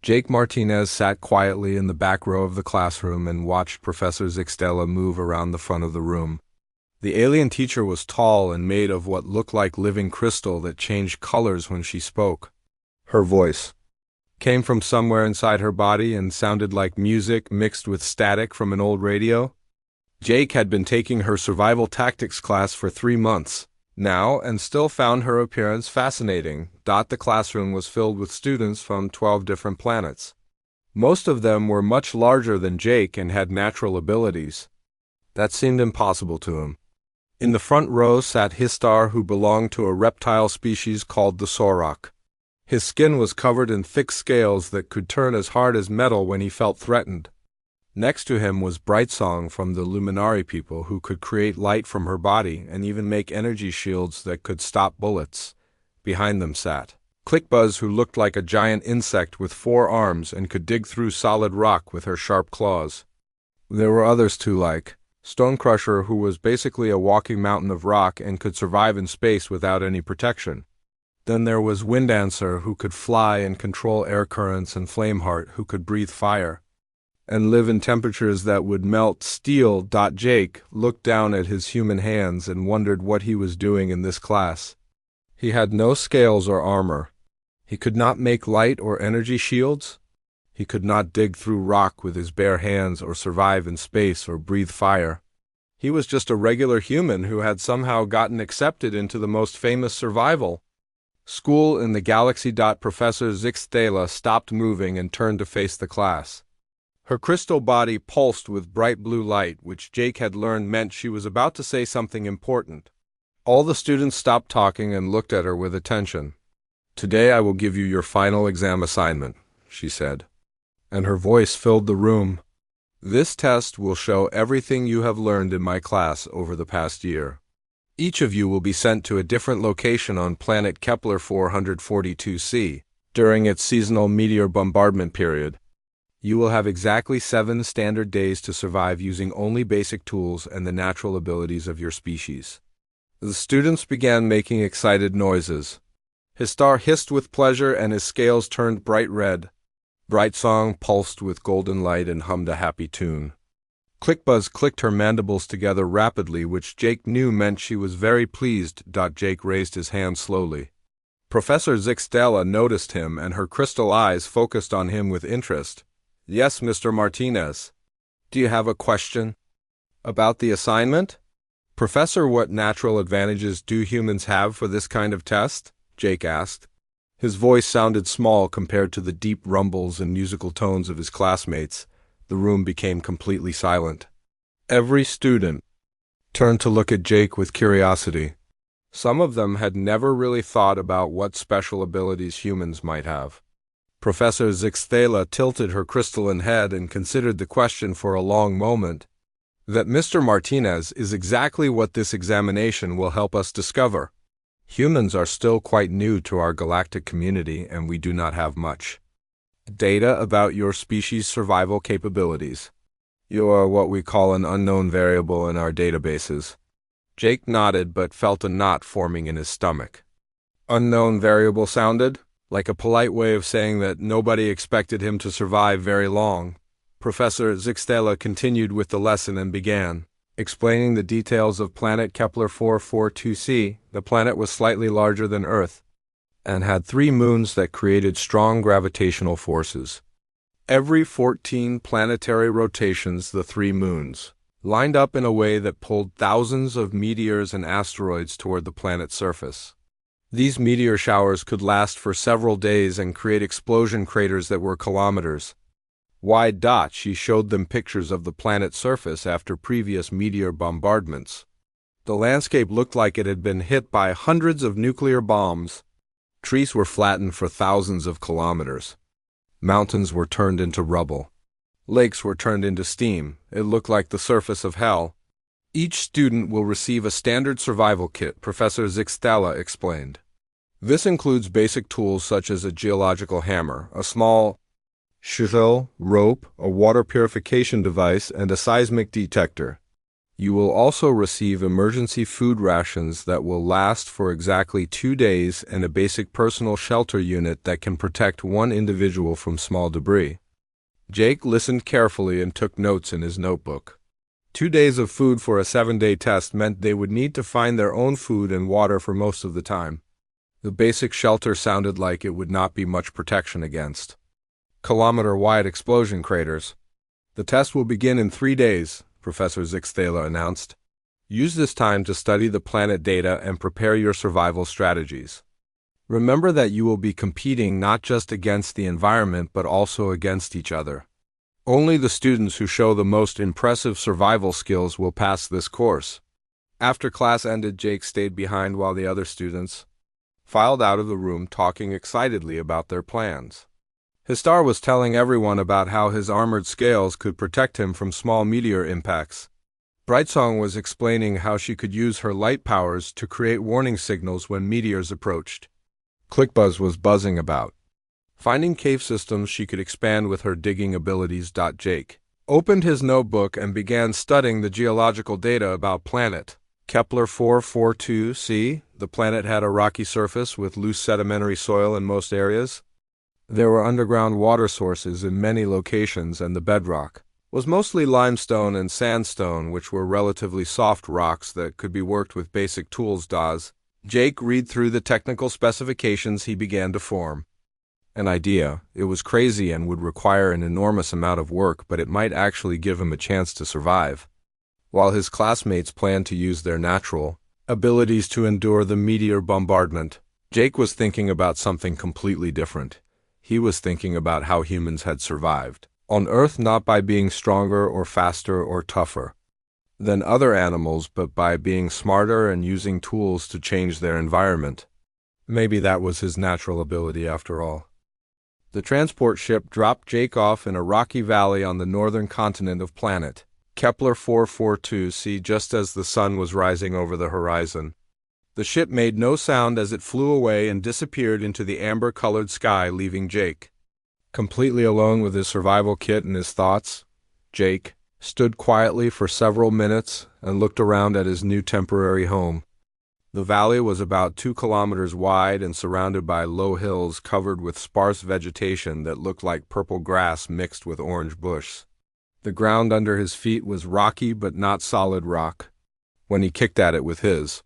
Jake Martinez sat quietly in the back row of the classroom and watched Professor Zixtela move around the front of the room. The alien teacher was tall and made of what looked like living crystal that changed colors when she spoke. Her voice came from somewhere inside her body and sounded like music mixed with static from an old radio. Jake had been taking her survival tactics class for 3 months now and still found her appearance fascinating. The classroom was filled with students from 12 different planets. Most of them were much larger than Jake and had natural abilities. That seemed impossible to him. In the front row sat Histar, who belonged to a reptile species called the Sorok. His skin was covered in thick scales that could turn as hard as metal when he felt threatened. Next to him was Brightsong from the Luminari people, who could create light from her body and even make energy shields that could stop bullets. Behind them sat Clickbuzz, who looked like a giant insect with 4 arms and could dig through solid rock with her sharp claws. There were others too, like Stonecrusher, who was basically a walking mountain of rock and could survive in space without any protection. Then there was Windancer, who could fly and control air currents, and Flameheart, who could breathe fire and live in temperatures that would melt steel. Jake looked down at his human hands and wondered what he was doing in this class. He had no scales or armor. He could not make light or energy shields. He could not dig through rock with his bare hands or survive in space or breathe fire. He was just a regular human who had somehow gotten accepted into the most famous survival school in the galaxy. Professor Zixtela stopped moving and turned to face the class. Her crystal body pulsed with bright blue light, which Jake had learned meant she was about to say something important. All the students stopped talking and looked at her with attention. "Today I will give you your final exam assignment," she said, and her voice filled the room. "This test will show everything you have learned in my class over the past year. Each of you will be sent to a different location on planet Kepler 442c during its seasonal meteor bombardment period. You will have exactly 7 standard days to survive using only basic tools and the natural abilities of your species." The students began making excited noises. Histar hissed with pleasure and his scales turned bright red. Brightsong pulsed with golden light and hummed a happy tune. Clickbuzz clicked her mandibles together rapidly, which Jake knew meant she was very pleased. Jake raised his hand slowly. Professor Zixtela noticed him, and her crystal eyes focused on him with interest. "Yes, Mr. Martinez. Do you have a question about the assignment?" "Professor, what natural advantages do humans have for this kind of test?" Jake asked. His voice sounded small compared to the deep rumbles and musical tones of his classmates. The room became completely silent. Every student turned to look at Jake with curiosity. Some of them had never really thought about what special abilities humans might have. Professor Zixtela tilted her crystalline head and considered the question for a long moment. "That, Mr. Martinez, is exactly what this examination will help us discover. Humans are still quite new to our galactic community, and we do not have much data about your species' survival capabilities. You are what we call an unknown variable in our databases." Jake nodded but felt a knot forming in his stomach. Unknown variable sounded like a polite way of saying that nobody expected him to survive very long. Professor Zixtela continued with the lesson and began explaining the details of planet Kepler 442c. The planet was slightly larger than Earth and had 3 moons that created strong gravitational forces. Every 14 planetary rotations, the 3 moons lined up in a way that pulled thousands of meteors and asteroids toward the planet's surface. These meteor showers could last for several days and create explosion craters that were kilometers wide. She showed them pictures of the planet's surface after previous meteor bombardments. The landscape looked like it had been hit by hundreds of nuclear bombs. Trees were flattened for thousands of kilometers. Mountains were turned into rubble. Lakes were turned into steam. It looked like the surface of hell. "Each student will receive a standard survival kit," Professor Zixtela explained. "This includes basic tools such as a geological hammer, a small chisel, rope, a water purification device, and a seismic detector. You will also receive emergency food rations that will last for exactly 2 days and a basic personal shelter unit that can protect one individual from small debris. Jake listened carefully and took notes in his notebook. 2 days of food for a 7-day test meant they would need to find their own food and water for most of the time. The basic shelter sounded like it would not be much protection against kilometer-wide explosion craters. The test will begin in 3 days, Professor Zixtala announced. Use this time to study the planet data and prepare your survival strategies. Remember that you will be competing not just against the environment but also against each other. Only the students who show the most impressive survival skills will pass this course. After class ended, Jake stayed behind while the other students filed out of the room talking excitedly about their plans. Histar was telling everyone about how his armored scales could protect him from small meteor impacts. Brightsong was explaining how she could use her light powers to create warning signals when meteors approached. Clickbuzz was buzzing about finding cave systems she could expand with her digging abilities. Jake opened his notebook and began studying the geological data about planet Kepler 442c. The planet had a rocky surface with loose sedimentary soil in most areas. There were underground water sources in many locations, and the bedrock was mostly limestone and sandstone, which were relatively soft rocks that could be worked with basic tools. Jake read through the technical specifications. He began to form an idea. It was crazy and would require an enormous amount of work, but it might actually give him a chance to survive. While his classmates planned to use their natural abilities to endure the meteor bombardment, Jake was thinking about something completely different. He was thinking about how humans had survived on Earth, not by being stronger or faster or tougher than other animals, but by being smarter and using tools to change their environment. Maybe that was his natural ability after all. The transport ship dropped Jake off in a rocky valley on the northern continent of planet Kepler 442c just as the sun was rising over the horizon. The ship made no sound as it flew away and disappeared into the amber-colored sky, leaving Jake completely alone with his survival kit and his thoughts. Jake stood quietly for several minutes and looked around at his new temporary home. The valley was about 2 kilometers wide and surrounded by low hills covered with sparse vegetation that looked like purple grass mixed with orange bush. The ground under his feet was rocky but not solid rock. When he kicked at it with his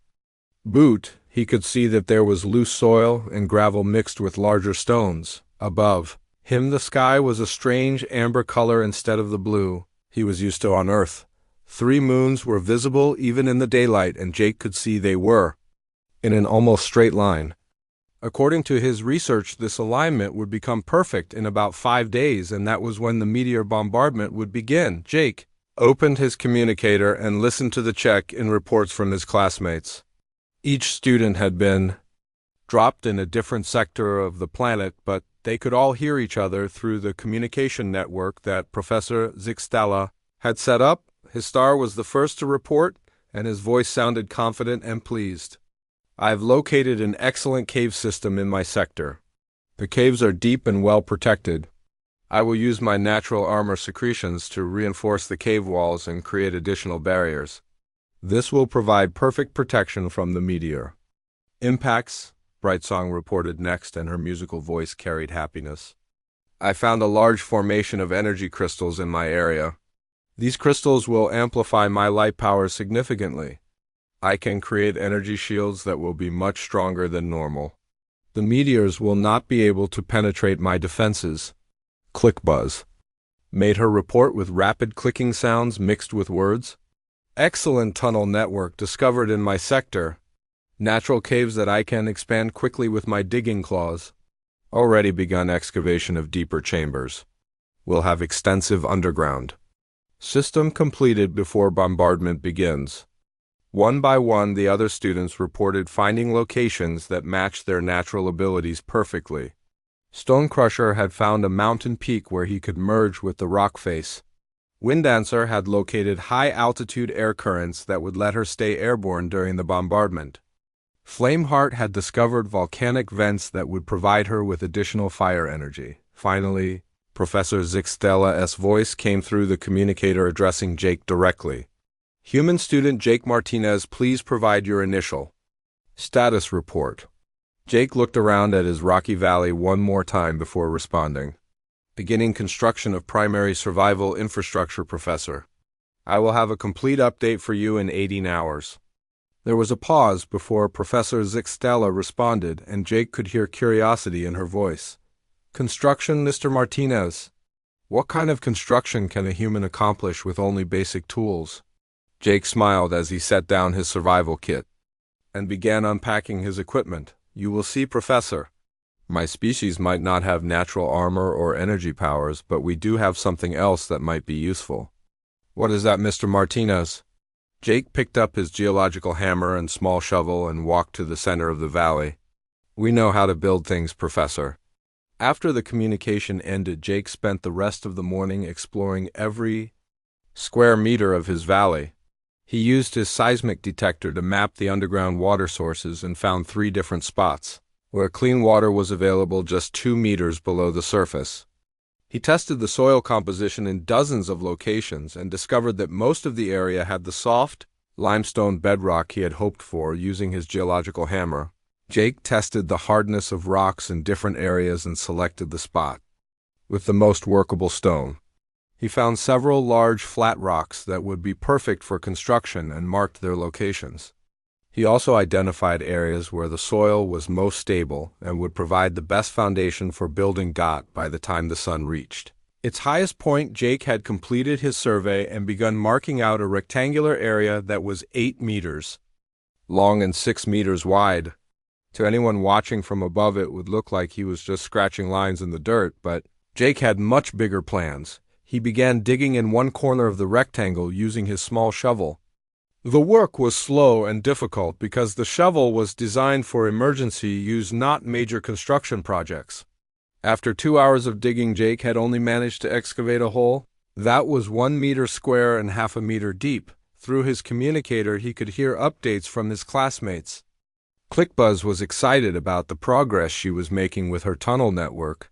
boot, he could see that there was loose soil and gravel mixed with larger stones. Above him, the sky was a strange amber color instead of the blue he was used to on Earth. 3 moons were visible even in the daylight, and Jake could see they were in an almost straight line. According to his research, this alignment would become perfect in about 5 days, and that was when the meteor bombardment would begin. Jake opened his communicator and listened to the check-in reports from his classmates. Each student had been dropped in a different sector of the planet, but they could all hear each other through the communication network that Professor Zixtala had set up. Histar was the first to report, and his voice sounded confident and pleased. I've located an excellent cave system in my sector. The caves are deep and well protected. I will use my natural armor secretions to reinforce the cave walls and create additional barriers. This will provide perfect protection from the meteor impacts, Brightsong reported next, and her musical voice carried happiness. I found a large formation of energy crystals in my area. These crystals will amplify my light power significantly. I can create energy shields that will be much stronger than normal. The meteors will not be able to penetrate my defenses. Clickbuzz made her report with rapid clicking sounds mixed with words. Excellent tunnel network discovered in my sector. Natural caves that I can expand quickly with my digging claws. Already begun excavation of deeper chambers. Will have extensive underground system completed before bombardment begins. One by one, the other students reported finding locations that matched their natural abilities perfectly. Stonecrusher had found a mountain peak where he could merge with the rock face. Winddancer had located high-altitude air currents that would let her stay airborne during the bombardment. Flameheart had discovered volcanic vents that would provide her with additional fire energy. Finally, Professor Zixtala's voice came through the communicator addressing Jake directly. Human student Jake Martinez, please provide your initial status report. Jake looked around at his rocky valley one more time before responding. Beginning construction of primary survival infrastructure, Professor. I will have a complete update for you in 18 hours. There was a pause before Professor Zixtela responded, and Jake could hear curiosity in her voice. Construction, Mr. Martinez? What kind of construction can a human accomplish with only basic tools? Jake smiled as he set down his survival kit and began unpacking his equipment. You will see, Professor. My species might not have natural armor or energy powers, but we do have something else that might be useful. What is that, Mr. Martinez? Jake picked up his geological hammer and small shovel and walked to the center of the valley. We know how to build things, Professor. After the communication ended, Jake spent the rest of the morning exploring every square meter of his valley. He used his seismic detector to map the underground water sources and found 3 different spots where clean water was available just 2 meters below the surface. He tested the soil composition in dozens of locations and discovered that most of the area had the soft, limestone bedrock he had hoped for using his geological hammer. Jake tested the hardness of rocks in different areas and selected the spot with the most workable stone. He found several large flat rocks that would be perfect for construction and marked their locations. He also identified areas where the soil was most stable and would provide the best foundation for building by the time the sun reached its highest point. Jake had completed his survey and begun marking out a rectangular area that was 8 meters long and 6 meters wide. To anyone watching from above, it would look like he was just scratching lines in the dirt, but Jake had much bigger plans. He began digging in one corner of the rectangle using his small shovel. The work was slow and difficult because the shovel was designed for emergency use, not major construction projects. After 2 hours of digging, Jake had only managed to excavate a hole that was 1 meter square and half a meter deep. Through his communicator, he could hear updates from his classmates. Clickbuzz was excited about the progress she was making with her tunnel network.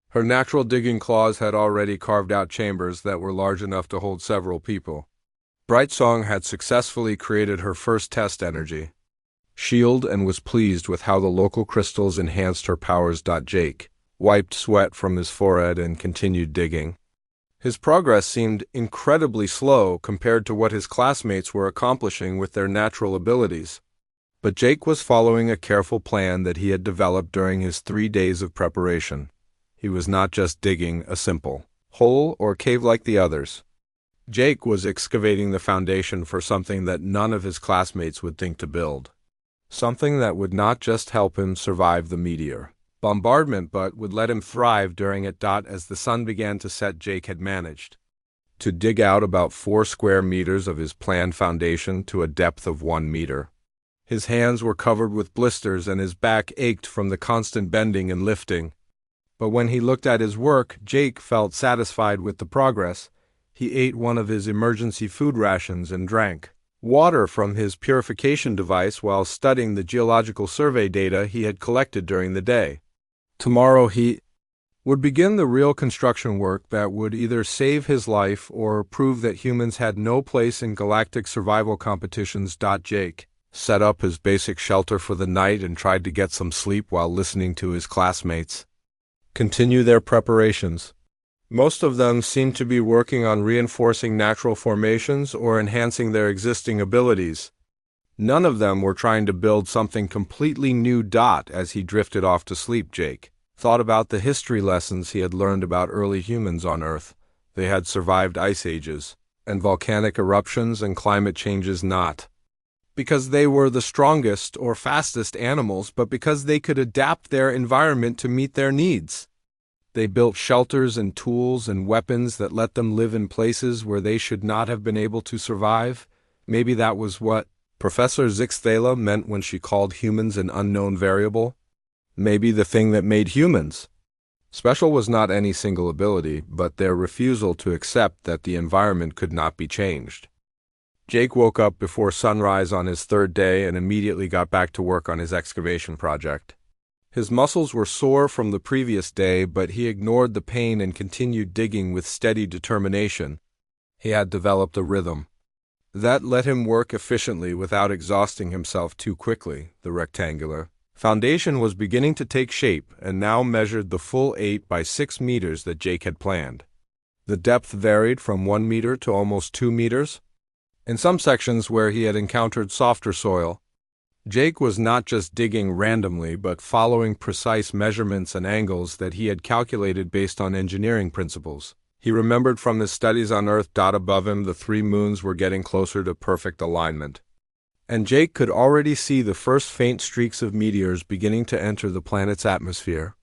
Her natural digging claws had already carved out chambers that were large enough to hold several people. Brightsong had successfully created her first test energy shield and was pleased with how the local crystals enhanced her powers. Jake wiped sweat from his forehead and continued digging. His progress seemed incredibly slow compared to what his classmates were accomplishing with their natural abilities. But Jake was following a careful plan that he had developed during his 3 days of preparation. He was not just digging a simple hole or cave like the others. Jake was excavating the foundation for something that none of his classmates would think to build. Something that would not just help him survive the Meteor bombardment, but would let him thrive during it. As the sun began to set, Jake had managed to dig out about 4 square meters of his planned foundation to a depth of 1 meter. His hands were covered with blisters and his back ached from the constant bending and lifting. But when he looked at his work, Jake felt satisfied with the progress. He ate one of his emergency food rations and drank water from his purification device while studying the geological survey data he had collected during the day. Tomorrow he would begin the real construction work that would either save his life or prove that humans had no place in galactic survival competitions. Jake set up his basic shelter for the night and tried to get some sleep while listening to his classmates continue their preparations. Most of them seemed to be working on reinforcing natural formations or enhancing their existing abilities. None of them were trying to build something completely new. As he drifted off to sleep, Jake thought about the history lessons he had learned about early humans on Earth. They had survived ice ages and volcanic eruptions and climate changes, not because they were the strongest or fastest animals, but because they could adapt their environment to meet their needs. They built shelters and tools and weapons that let them live in places where they should not have been able to survive. Maybe that was what Professor Zixtela meant when she called humans an unknown variable. Maybe the thing that made humans special was not any single ability, but their refusal to accept that the environment could not be changed. Jake woke up before sunrise on his 3rd day and immediately got back to work on his excavation project. His muscles were sore from the previous day, but he ignored the pain and continued digging with steady determination. He had developed a rhythm That let him work efficiently without exhausting himself too quickly. The rectangular foundation was beginning to take shape and now measured the full 8 by 6 meters that Jake had planned. The depth varied from 1 meter to almost 2 meters. In some sections where he had encountered softer soil, Jake was not just digging randomly but following precise measurements and angles that he had calculated based on engineering principles. He remembered from his studies on Earth. Above him, the 3 moons were getting closer to perfect alignment. And Jake could already see the first faint streaks of meteors beginning to enter the planet's atmosphere.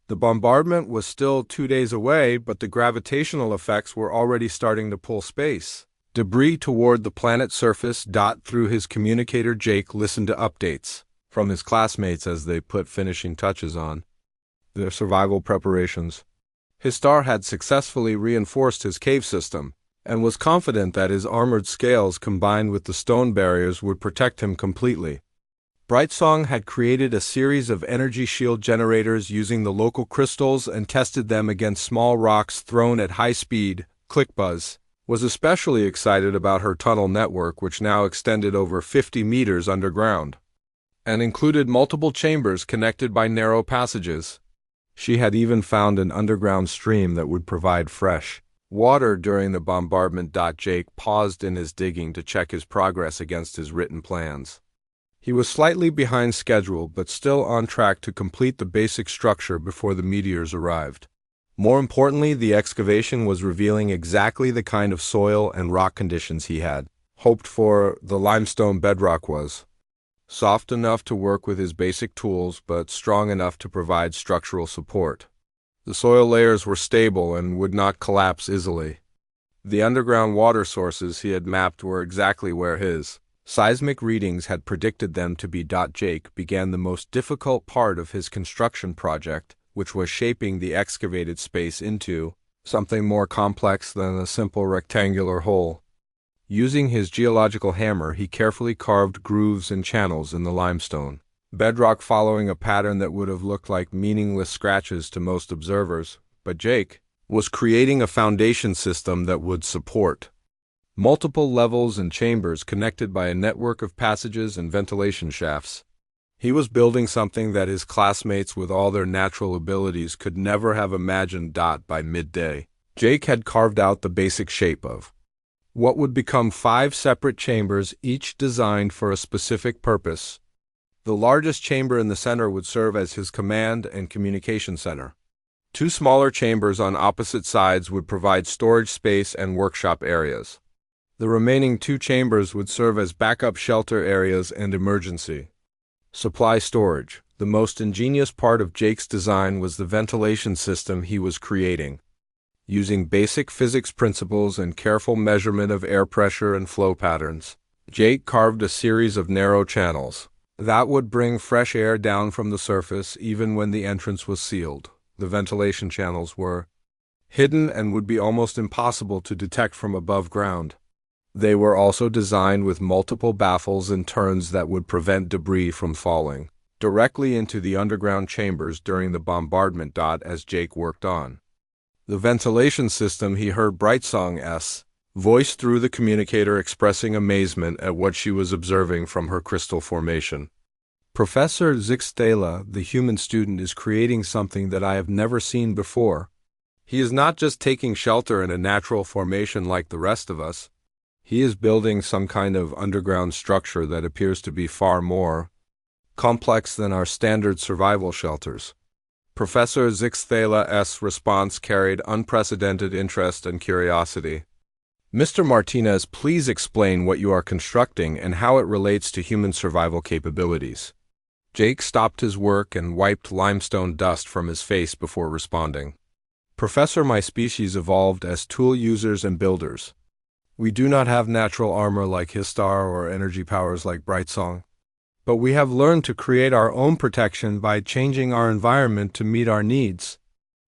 The bombardment was still 2 days away, but the gravitational effects were already starting to pull space debris toward the planet's surface. Through his communicator, Jake listened to updates from his classmates as they put finishing touches on their survival preparations. His star had successfully reinforced his cave system and was confident that his armored scales combined with the stone barriers would protect him completely. Brightsong had created a series of energy shield generators using the local crystals and tested them against small rocks thrown at high speed. Clickbuzz was especially excited about her tunnel network, which now extended over 50 meters underground and included multiple chambers connected by narrow passages. She had even found an underground stream that would provide fresh water during the bombardment. Jake paused in his digging to check his progress against his written plans. He was slightly behind schedule, but still on track to complete the basic structure before the meteors arrived. More importantly, the excavation was revealing exactly the kind of soil and rock conditions he had hoped for. The limestone bedrock was soft enough to work with his basic tools, but strong enough to provide structural support. The soil layers were stable and would not collapse easily. The underground water sources he had mapped were exactly where his seismic readings had predicted them to be. Jake began the most difficult part of his construction project, which was shaping the excavated space into something more complex than a simple rectangular hole. Using his geological hammer, he carefully carved grooves and channels in the limestone bedrock, following a pattern that would have looked like meaningless scratches to most observers, but Jake was creating a foundation system that would support multiple levels and chambers connected by a network of passages and ventilation shafts. He was building something that his classmates with all their natural abilities could never have imagined. By midday, Jake had carved out the basic shape of what would become 5 separate chambers, each designed for a specific purpose. The largest chamber in the center would serve as his command and communication center. 2 smaller chambers on opposite sides would provide storage space and workshop areas. The remaining 2 chambers would serve as backup shelter areas and emergency supply storage. The most ingenious part of Jake's design was the ventilation system he was creating. Using basic physics principles and careful measurement of air pressure and flow patterns, Jake carved a series of narrow channels that would bring fresh air down from the surface even when the entrance was sealed. The ventilation channels were hidden and would be almost impossible to detect from above ground. They were also designed with multiple baffles and turns that would prevent debris from falling directly into the underground chambers during the bombardment. As Jake worked on the ventilation system, he heard Brightsong's voice through the communicator expressing amazement at what she was observing from her crystal formation. Professor Zixtala, the human student, is creating something that I have never seen before. He is not just taking shelter in a natural formation like the rest of us. He is building some kind of underground structure that appears to be far more complex than our standard survival shelters. Professor Zixtala's response carried unprecedented interest and curiosity. Mr. Martinez, please explain what you are constructing and how it relates to human survival capabilities. Jake stopped his work and wiped limestone dust from his face before responding. Professor, my species evolved as tool users and builders. We do not have natural armor like Histar or energy powers like Brightsong, but we have learned to create our own protection by changing our environment to meet our needs.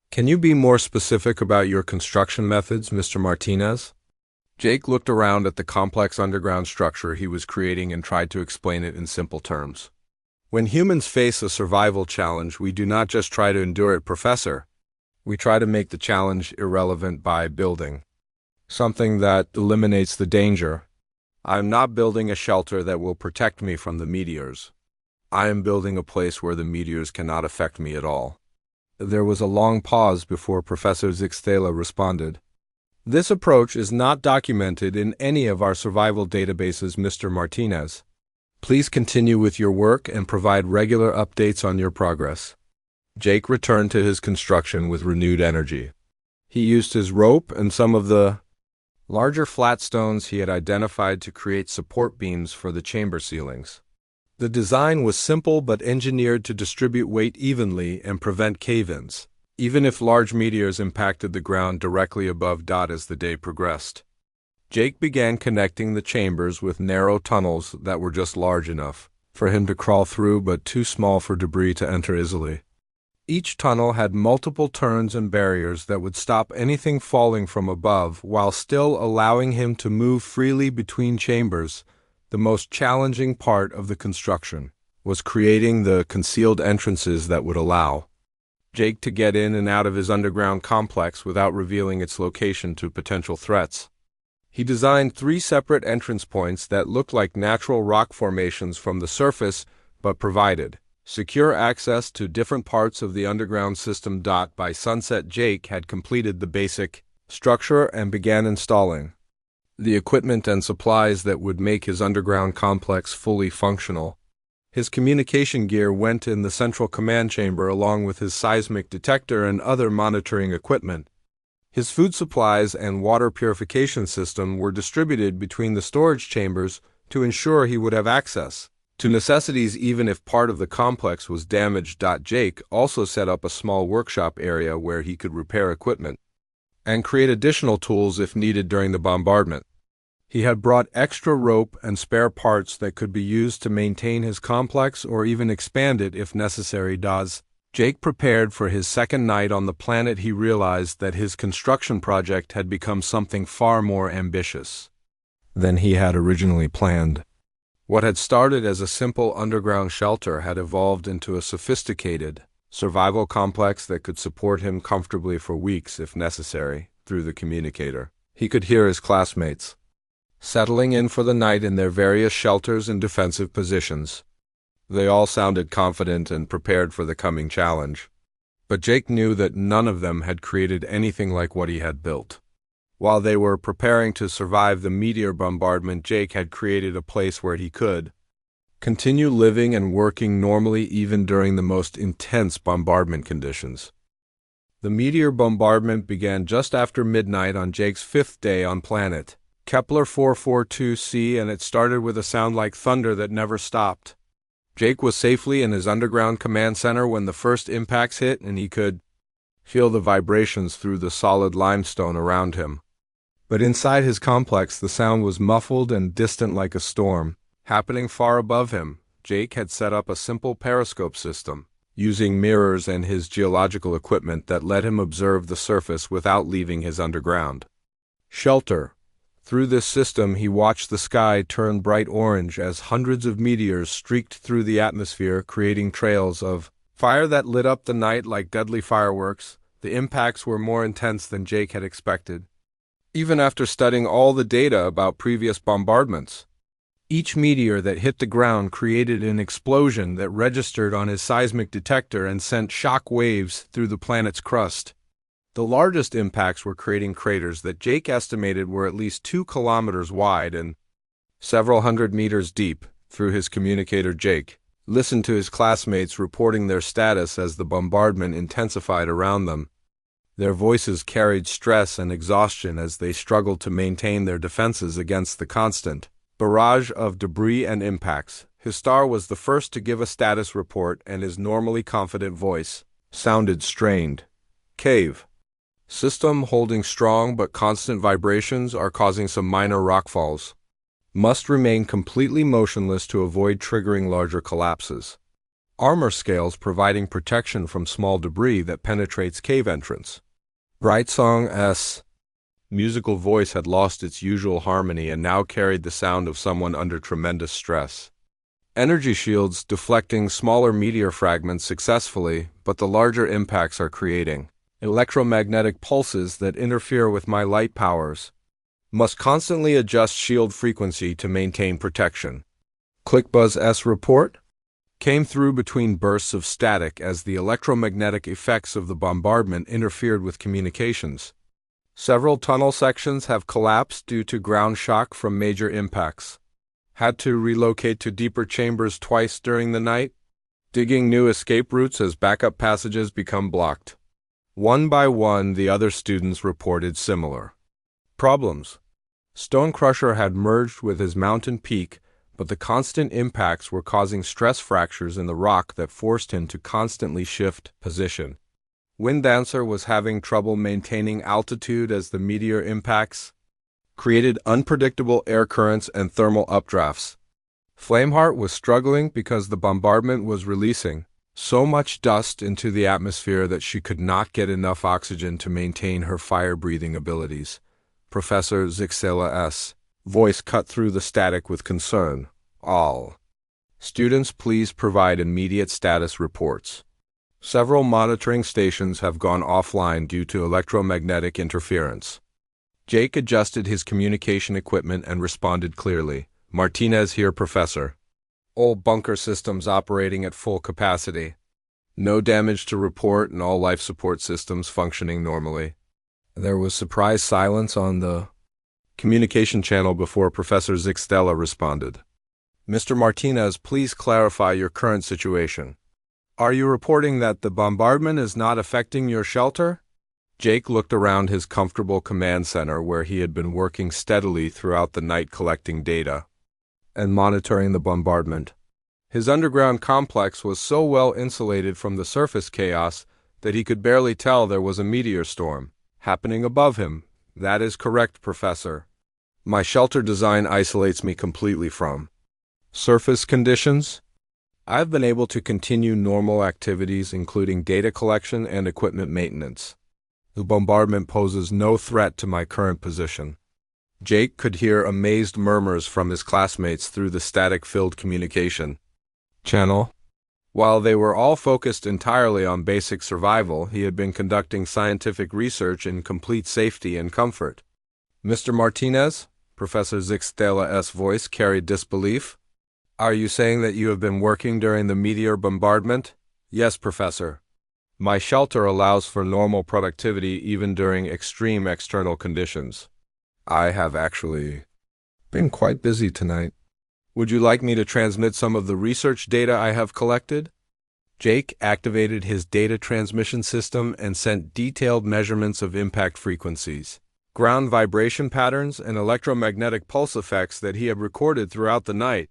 Can you be more specific about your construction methods, Mr. Martinez? Jake looked around at the complex underground structure he was creating and tried to explain it in simple terms. When humans face a survival challenge, we do not just try to endure it, Professor. We try to make the challenge irrelevant by building something that eliminates the danger. I am not building a shelter that will protect me from the meteors. I am building a place where the meteors cannot affect me at all." There was a long pause before Professor Zixtela responded. "This approach is not documented in any of our survival databases, Mr. Martinez. Please continue with your work and provide regular updates on your progress." Jake returned to his construction with renewed energy. He used his rope and some of the larger flat stones he had identified to create support beams for the chamber ceilings. The design was simple but engineered to distribute weight evenly and prevent cave-ins, even if large meteors impacted the ground directly above Dot as the day progressed. Jake began connecting the chambers with narrow tunnels that were just large enough for him to crawl through but too small for debris to enter easily. Each tunnel had multiple turns and barriers that would stop anything falling from above while still allowing him to move freely between chambers. The most challenging part of the construction was creating the concealed entrances that would allow Jake to get in and out of his underground complex without revealing its location to potential threats. He designed 3 separate entrance points that looked like natural rock formations from the surface but provided secure access to different parts of the underground system. By sunset, Jake had completed the basic structure and began installing the equipment and supplies that would make his underground complex fully functional. His communication gear went in the central command chamber along with his seismic detector and other monitoring equipment. His food supplies and water purification system were distributed between the storage chambers to ensure he would have access to necessities even if part of the complex was damaged. Jake also set up a small workshop area where he could repair equipment and create additional tools if needed during the bombardment. He had brought extra rope and spare parts that could be used to maintain his complex or even expand it if necessary. As Jake prepared for his second night on the planet, he realized that his construction project had become something far more ambitious than he had originally planned. What had started as a simple underground shelter had evolved into a sophisticated survival complex that could support him comfortably for weeks if necessary. Through the communicator, he could hear his classmates settling in for the night in their various shelters and defensive positions. They all sounded confident and prepared for the coming challenge, but Jake knew that none of them had created anything like what he had built. While they were preparing to survive the meteor bombardment, Jake had created a place where he could continue living and working normally even during the most intense bombardment conditions. The meteor bombardment began just after midnight on Jake's 5th day on planet Kepler 442c, and it started with a sound like thunder that never stopped. Jake was safely in his underground command center when the first impacts hit, and he could feel the vibrations through the solid limestone around him. But inside his complex, the sound was muffled and distant like a storm happening far above him. Jake had set up a simple periscope system, using mirrors and his geological equipment that let him observe the surface without leaving his underground shelter. Through this system, he watched the sky turn bright orange as hundreds of meteors streaked through the atmosphere, creating trails of fire that lit up the night like deadly fireworks. The impacts were more intense than Jake had expected, even after studying all the data about previous bombardments. Each meteor that hit the ground created an explosion that registered on his seismic detector and sent shock waves through the planet's crust. The largest impacts were creating craters that Jake estimated were at least 2 kilometers wide and several hundred meters deep. Through his communicator, Jake listened to his classmates reporting their status as the bombardment intensified around them. Their voices carried stress and exhaustion as they struggled to maintain their defenses against the constant barrage of debris and impacts. His star was the first to give a status report, and his normally confident voice sounded strained. Cave system holding strong but constant vibrations are causing some minor rockfalls. Must remain completely motionless to avoid triggering larger collapses. Armor scales providing protection from small debris that penetrates cave entrance. Bright Song S. musical voice had lost its usual harmony and now carried the sound of someone under tremendous stress. Energy shields deflecting smaller meteor fragments successfully, but the larger impacts are creating electromagnetic pulses that interfere with my light powers. Must constantly adjust shield frequency to maintain protection. ClickBuzz's report came through between bursts of static as the electromagnetic effects of the bombardment interfered with communications. Several tunnel sections have collapsed due to ground shock from major impacts. Had to relocate to deeper chambers twice during the night. Digging new escape routes as backup passages become blocked. One by one, the other students reported similar problems. Stonecrusher had merged with his mountain peak, but the constant impacts were causing stress fractures in the rock that forced him to constantly shift position. Winddancer was having trouble maintaining altitude as the meteor impacts created unpredictable air currents and thermal updrafts. Flameheart was struggling because the bombardment was releasing so much dust into the atmosphere that she could not get enough oxygen to maintain her fire-breathing abilities. Professor Zixela's voice cut through the static with concern. All students, please provide immediate status reports. Several monitoring stations have gone offline due to electromagnetic interference. Jake adjusted his communication equipment and responded clearly. Martinez here, Professor. All bunker systems operating at full capacity. No damage to report and all life support systems functioning normally. There was surprised silence on the communication channel before Professor Zixtela responded. Mr. Martinez, please clarify your current situation. Are you reporting that the bombardment is not affecting your shelter? Jake looked around his comfortable command center where he had been working steadily throughout the night collecting data and monitoring the bombardment. His underground complex was so well insulated from the surface chaos that he could barely tell there was a meteor storm happening above him. That is correct, Professor. My shelter design isolates me completely from surface conditions. I've been able to continue normal activities including data collection and equipment maintenance. The bombardment poses no threat to my current position. Jake could hear amazed murmurs from his classmates through the static-filled communication channel. While they were all focused entirely on basic survival, he had been conducting scientific research in complete safety and comfort. Mr. Martinez, Professor Zixtela's voice carried disbelief. Are you saying that you have been working during the meteor bombardment? Yes, Professor. My shelter allows for normal productivity even during extreme external conditions. I have actually been quite busy tonight. Would you like me to transmit some of the research data I have collected? Jake activated his data transmission system and sent detailed measurements of impact frequencies, ground vibration patterns, and electromagnetic pulse effects that he had recorded throughout the night.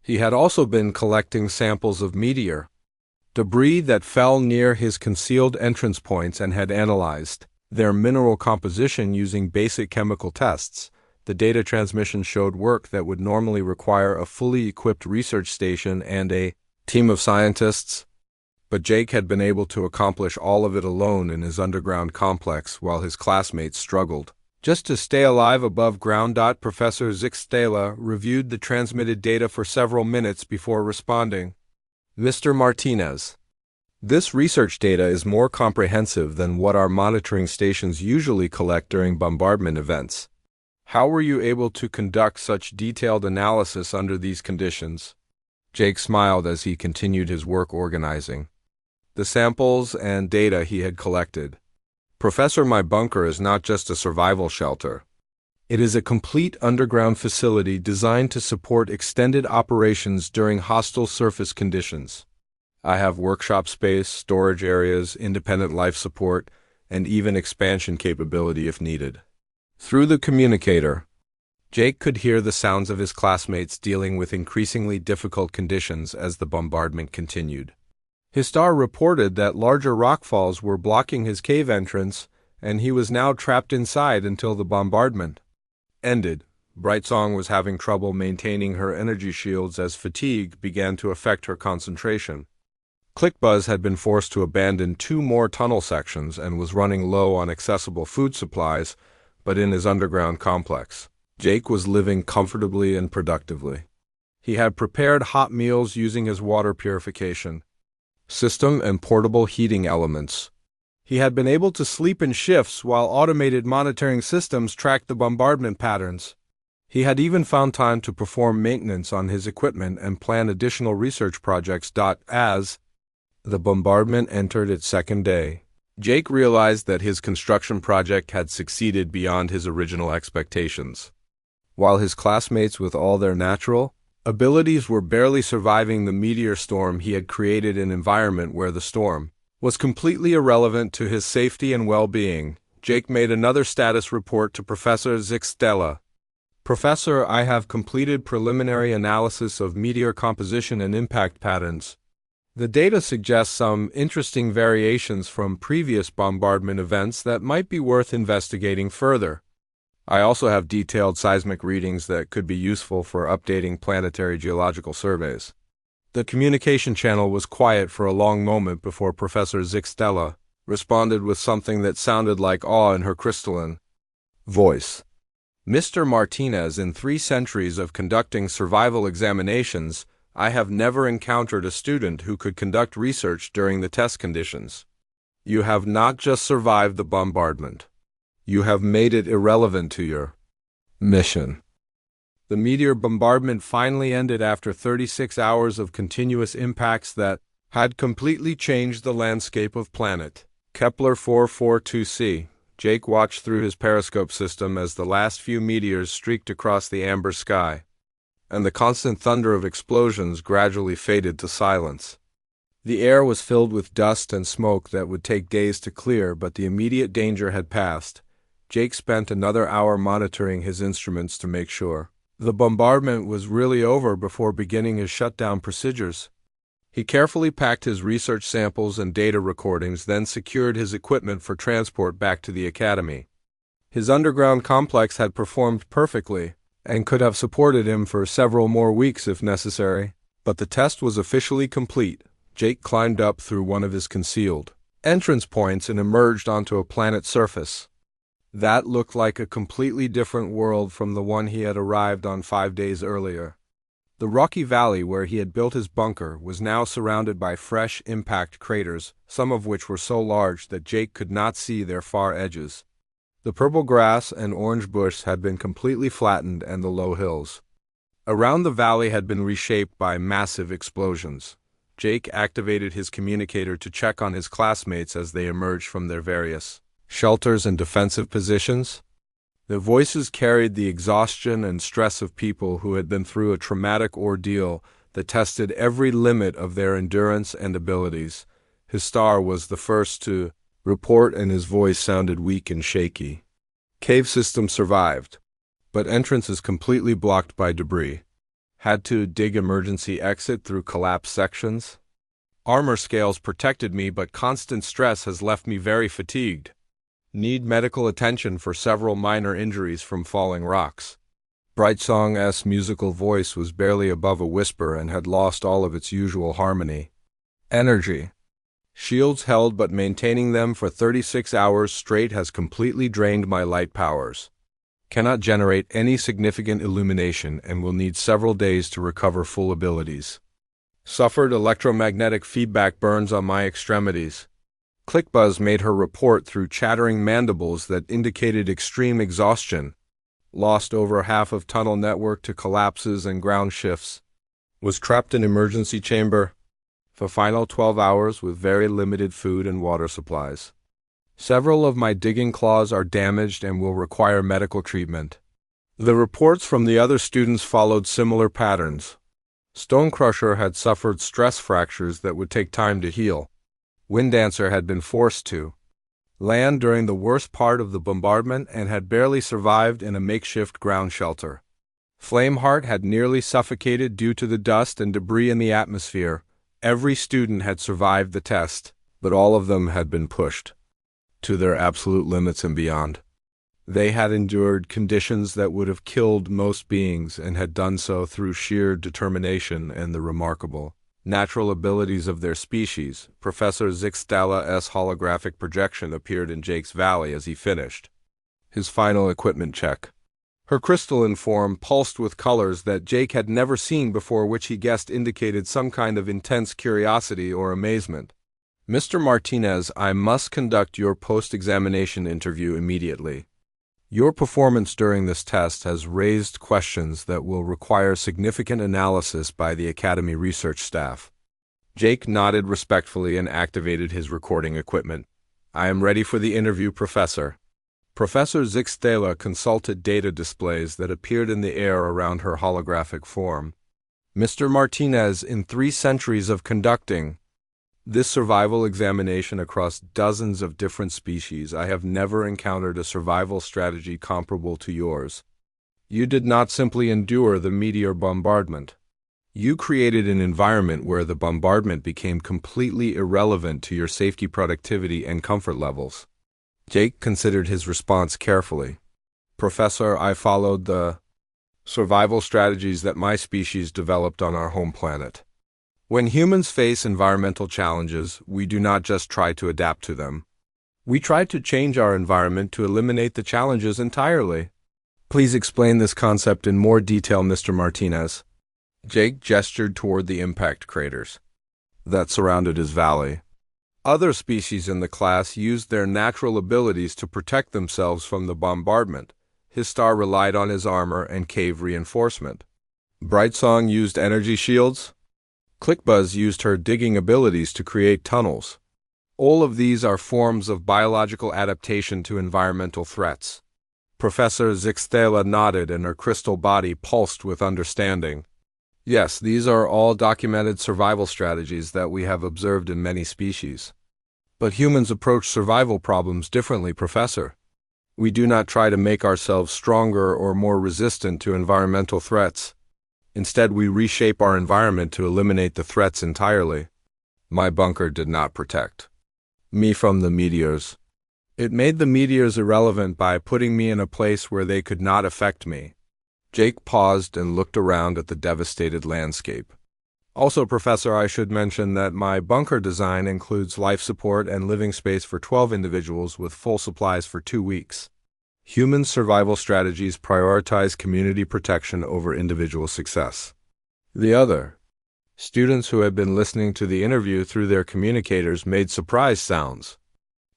He had also been collecting samples of meteor debris that fell near his concealed entrance points and had analyzed their mineral composition using basic chemical tests. The data transmission showed work that would normally require a fully equipped research station and a team of scientists, but Jake had been able to accomplish all of it alone in his underground complex while his classmates struggled just to stay alive above ground. Professor Zixtela reviewed the transmitted data for several minutes before responding. Mr. Martinez, this research data is more comprehensive than what our monitoring stations usually collect during bombardment events. How were you able to conduct such detailed analysis under these conditions? Jake smiled as he continued his work organizing the samples and data he had collected. Professor, my bunker is not just a survival shelter. It is a complete underground facility designed to support extended operations during hostile surface conditions. I have workshop space, storage areas, independent life support, and even expansion capability if needed. Through the communicator, Jake could hear the sounds of his classmates dealing with increasingly difficult conditions as the bombardment continued. His star reported that larger rockfalls were blocking his cave entrance, and he was now trapped inside until the bombardment ended. Brightsong was having trouble maintaining her energy shields as fatigue began to affect her concentration. ClickBuzz had been forced to abandon 2 more tunnel sections and was running low on accessible food supplies, but in his underground complex, Jake was living comfortably and productively. He had prepared hot meals using his water purification system and portable heating elements. He had been able to sleep in shifts while automated monitoring systems tracked the bombardment patterns. He had even found time to perform maintenance on his equipment and plan additional research projects. As the bombardment entered its second day, Jake realized that his construction project had succeeded beyond his original expectations. While his classmates with all their natural abilities were barely surviving the meteor storm, he had created an environment where the storm was completely irrelevant to his safety and well-being. Jake made another status report to Professor Zixtella. Professor, I have completed preliminary analysis of meteor composition and impact patterns. The data suggests some interesting variations from previous bombardment events that might be worth investigating further. I also have detailed seismic readings that could be useful for updating planetary geological surveys. The communication channel was quiet for a long moment before Professor Zixtella responded with something that sounded like awe in her crystalline voice. Mr. Martinez, in 3 centuries of conducting survival examinations, I have never encountered a student who could conduct research during the test conditions. You have not just survived the bombardment. You have made it irrelevant to your mission. The meteor bombardment finally ended after 36 hours of continuous impacts that had completely changed the landscape of planet Kepler 442c. Jake watched through his periscope system as the last few meteors streaked across the amber sky, and the constant thunder of explosions gradually faded to silence. The air was filled with dust and smoke that would take days to clear, but the immediate danger had passed. Jake spent another hour monitoring his instruments to make sure the bombardment was really over before beginning his shutdown procedures. He carefully packed his research samples and data recordings, then secured his equipment for transport back to the academy. His underground complex had performed perfectly and could have supported him for several more weeks if necessary, but the test was officially complete. Jake climbed up through one of his concealed entrance points and emerged onto a planet's surface. That looked like a completely different world from the one he had arrived on 5 days earlier. The rocky valley where he had built his bunker was now surrounded by fresh impact craters, some of which were so large that Jake could not see their far edges. The purple grass and orange bush had been completely flattened, and the low hills around the valley had been reshaped by massive explosions. Jake activated his communicator to check on his classmates as they emerged from their various shelters and defensive positions. Their voices carried the exhaustion and stress of people who had been through a traumatic ordeal that tested every limit of their endurance and abilities. His star was the first to report, and his voice sounded weak and shaky. Cave system survived, but entrance is completely blocked by debris. Had to dig emergency exit through collapsed sections. Armor scales protected me, but constant stress has left me very fatigued. Need medical attention for several minor injuries from falling rocks. Brightsong's musical voice was barely above a whisper and had lost all of its usual harmony. Energy. Shields held, but maintaining them for 36 hours straight has completely drained my light powers. Cannot generate any significant illumination and will need several days to recover full abilities. Suffered electromagnetic feedback burns on my extremities. Clickbuzz made her report through chattering mandibles that indicated extreme exhaustion. Lost over half of tunnel network to collapses and ground shifts. Was trapped in emergency chamber for final 12 hours with very limited food and water supplies. Several of my digging claws are damaged and will require medical treatment. The reports from the other students followed similar patterns. Stonecrusher had suffered stress fractures that would take time to heal. Winddancer had been forced to land during the worst part of the bombardment and had barely survived in a makeshift ground shelter. Flameheart had nearly suffocated due to the dust and debris in the atmosphere. Every student had survived the test, but all of them had been pushed to their absolute limits and beyond. They had endured conditions that would have killed most beings and had done so through sheer determination and the remarkable natural abilities of their species. Professor Zixtella's holographic projection appeared in Jake's valley as he finished his final equipment check. Her crystalline form pulsed with colors that Jake had never seen before, which he guessed indicated some kind of intense curiosity or amazement. Mr. Martinez, I must conduct your post-examination interview immediately. Your performance during this test has raised questions that will require significant analysis by the Academy research staff. Jake nodded respectfully and activated his recording equipment. I am ready for the interview, Professor. Professor Zixtela consulted data displays that appeared in the air around her holographic form. Mr. Martinez, in 3 centuries of conducting this survival examination across dozens of different species, I have never encountered a survival strategy comparable to yours. You did not simply endure the Meteor bombardment. You created an environment where the bombardment became completely irrelevant to your safety, productivity, and comfort levels. Jake considered his response carefully. Professor, I followed the survival strategies that my species developed on our home planet. When humans face environmental challenges, we do not just try to adapt to them. We try to change our environment to eliminate the challenges entirely. Please explain this concept in more detail, Mr. Martinez. Jake gestured toward the impact craters that surrounded his valley. Other species in the class used their natural abilities to protect themselves from the bombardment. His star relied on his armor and cave reinforcement. Brightsong used energy shields. Clickbuzz used her digging abilities to create tunnels. All of these are forms of biological adaptation to environmental threats. Professor Zixtela nodded and her crystal body pulsed with understanding. Yes, these are all documented survival strategies that we have observed in many species. But humans approach survival problems differently, Professor. We do not try to make ourselves stronger or more resistant to environmental threats. Instead, we reshape our environment to eliminate the threats entirely. My bunker did not protect me from the meteors. It made the meteors irrelevant by putting me in a place where they could not affect me. Jake paused and looked around at the devastated landscape. Also, Professor, I should mention that my bunker design includes life support and living space for 12 individuals with full supplies for 2 weeks. Human survival strategies prioritize community protection over individual success. The other students who had been listening to the interview through their communicators made surprise sounds.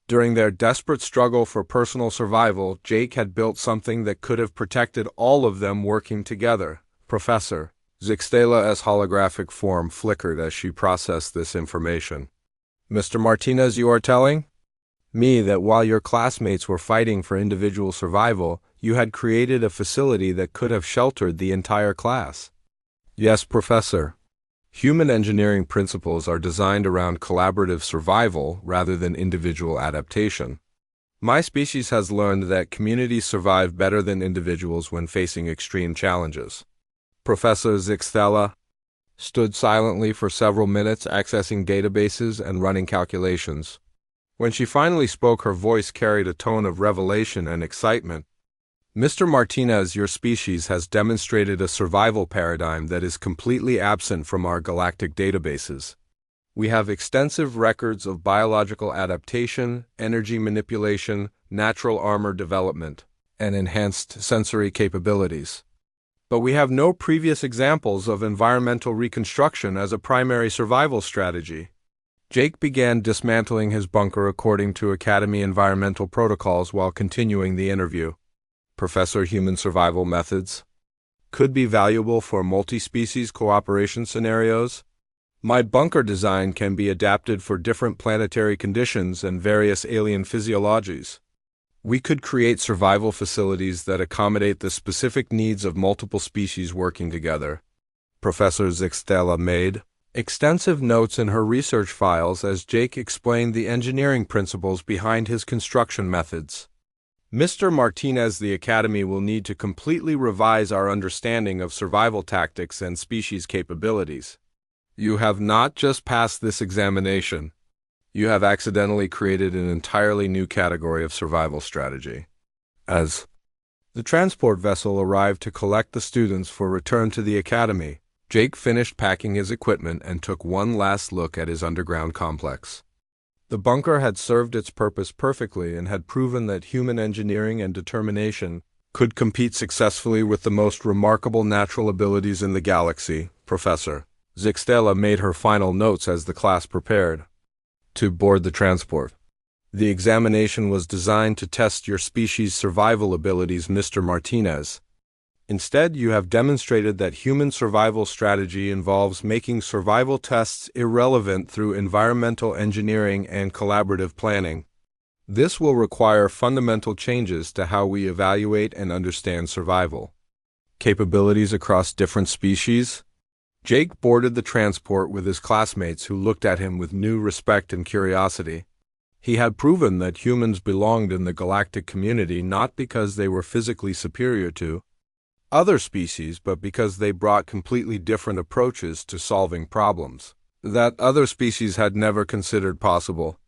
During their desperate struggle for personal survival, Jake had built something that could have protected all of them working together. Professor Zixtela's holographic form flickered as she processed this information. Mr. Martinez, you are telling me that while your classmates were fighting for individual survival, you had created a facility that could have sheltered the entire class. Yes, Professor. Human engineering principles are designed around collaborative survival rather than individual adaptation. My species has learned that communities survive better than individuals when facing extreme challenges. Professor Zixtela stood silently for several minutes, accessing databases and running calculations. When she finally spoke, her voice carried a tone of revelation and excitement. Mr. Martinez, your species has demonstrated a survival paradigm that is completely absent from our galactic databases. We have extensive records of biological adaptation, energy manipulation, natural armor development, and enhanced sensory capabilities. But we have no previous examples of environmental reconstruction as a primary survival strategy. Jake began dismantling his bunker according to Academy environmental protocols while continuing the interview. Professor, human survival methods could be valuable for multi-species cooperation scenarios. My bunker design can be adapted for different planetary conditions and various alien physiologies. We could create survival facilities that accommodate the specific needs of multiple species working together. Professor Zixtela made extensive notes in her research files as Jake explained the engineering principles behind his construction methods. Mr. Martinez, the Academy will need to completely revise our understanding of survival tactics and species capabilities. You have not just passed this examination. You have accidentally created an entirely new category of survival strategy. As the transport vessel arrived to collect the students for return to the Academy, Jake finished packing his equipment and took one last look at his underground complex. The bunker had served its purpose perfectly and had proven that human engineering and determination could compete successfully with the most remarkable natural abilities in the galaxy. Professor Zixtela made her final notes as the class prepared. to board the transport. The examination was designed to test your species' survival abilities, Mr. Martinez. Instead, you have demonstrated that human survival strategy involves making survival tests irrelevant through environmental engineering and collaborative planning. This will require fundamental changes to how we evaluate and understand survival. Capabilities across different species? Jake boarded the transport with his classmates, who looked at him with new respect and curiosity. He had proven that humans belonged in the galactic community not because they were physically superior to other species, but because they brought completely different approaches to solving problems that other species had never considered possible.